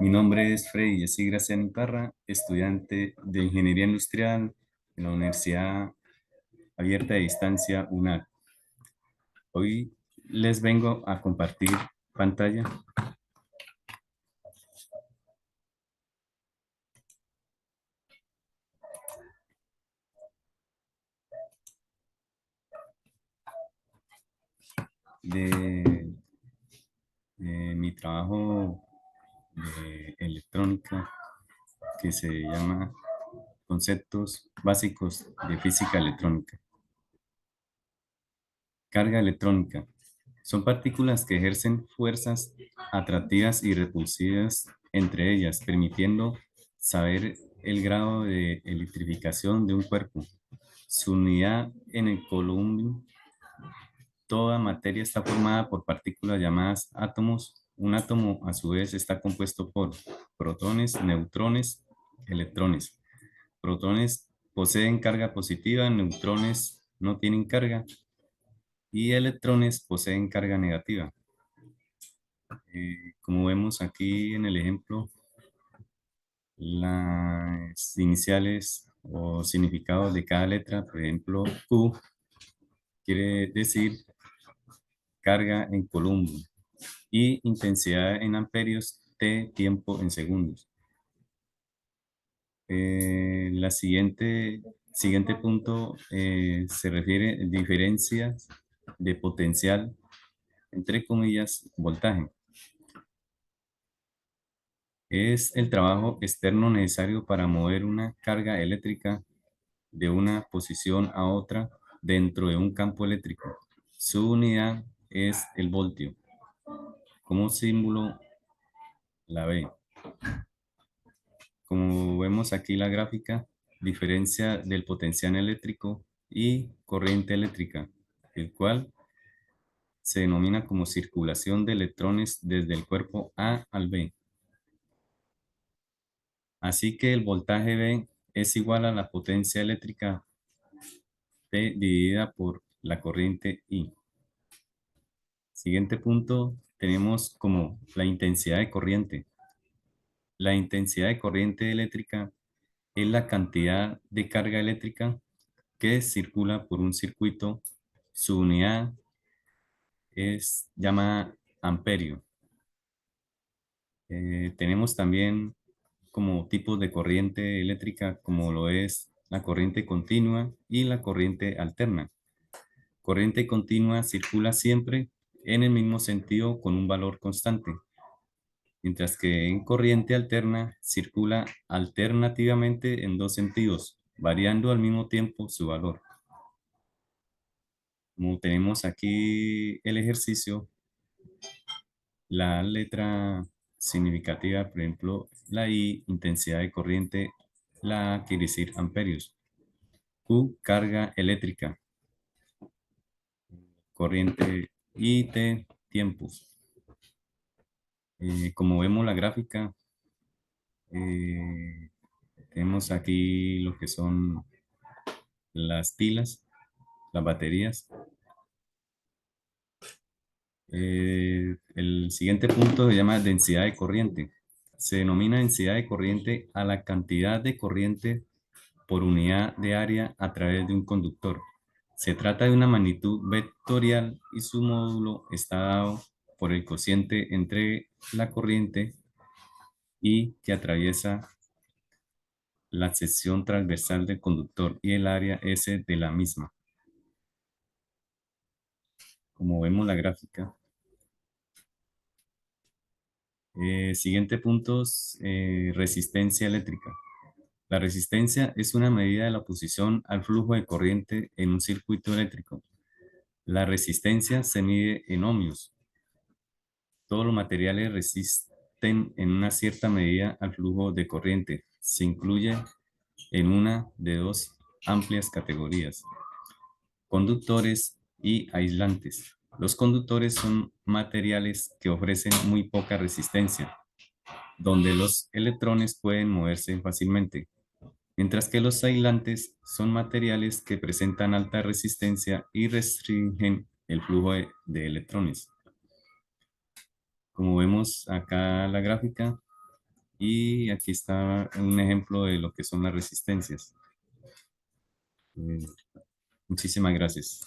Mi nombre es Freddy Jessy Graciano Iparra, estudiante de Ingeniería Industrial en la Universidad Abierta de Distancia UNAC. Hoy les vengo a compartir pantalla de, mi trabajo de electrónica que se llama Conceptos Básicos de Física Electrónica. Carga electrónica. Son partículas que ejercen fuerzas atractivas y repulsivas entre ellas, permitiendo saber el grado de electrificación de un cuerpo. Su unidad en el Coulomb. Toda materia está formada por partículas llamadas átomos. Un átomo, a su vez, está compuesto por protones, neutrones, electrones. Protones poseen carga positiva, neutrones no tienen carga y electrones poseen carga negativa. Como vemos aquí en el ejemplo, las iniciales o significados de cada letra, por ejemplo, Q quiere decir carga en Coulomb y intensidad en amperios, T tiempo en segundos. Siguiente punto se refiere a diferencias de potencial, entre comillas, voltaje. Es el trabajo externo necesario para mover una carga eléctrica de una posición a otra dentro de un campo eléctrico. Su unidad es el voltio. Como símbolo, la B. Como vemos aquí la gráfica, diferencia del potencial eléctrico y corriente eléctrica, el cual se denomina como circulación de electrones desde el cuerpo A al B. Así que el voltaje V es igual a la potencia eléctrica P dividida por la corriente I. Siguiente punto, tenemos como la intensidad de corriente. La intensidad de corriente eléctrica es la cantidad de carga eléctrica que circula por un circuito. Su unidad es llamada amperio. Tenemos también como tipos de corriente eléctrica, como lo es la corriente continua y la corriente alterna. Corriente continua circula siempre en el mismo sentido con un valor constante, mientras que en corriente alterna circula alternativamente en dos sentidos, variando al mismo tiempo su valor. Como tenemos aquí el ejercicio, la letra significativa, por ejemplo, la I, intensidad de corriente, la A quiere decir amperios. Q, carga eléctrica, corriente y T, tiempos. Como vemos la gráfica, eh, tenemos aquí lo que son las pilas, las baterías. El siguiente punto se llama densidad de corriente. Se denomina densidad de corriente a la cantidad de corriente por unidad de área a través de un conductor. Se trata de una magnitud vectorial y su módulo está dado por el cociente entre la corriente y que atraviesa la sección transversal del conductor y el área S de la misma. Como vemos la gráfica. Siguiente punto, resistencia eléctrica. La resistencia es una medida de la oposición al flujo de corriente en un circuito eléctrico. La resistencia se mide en ohmios. Todos los materiales resisten en una cierta medida al flujo de corriente. Se incluye en una de dos amplias categorías: conductores y aislantes. Los conductores son materiales que ofrecen muy poca resistencia, donde los electrones pueden moverse fácilmente, mientras que los aislantes son materiales que presentan alta resistencia y restringen el flujo de electrones. Como vemos acá la gráfica, Y aquí está un ejemplo de lo que son las resistencias. Eh, Muchísimas gracias.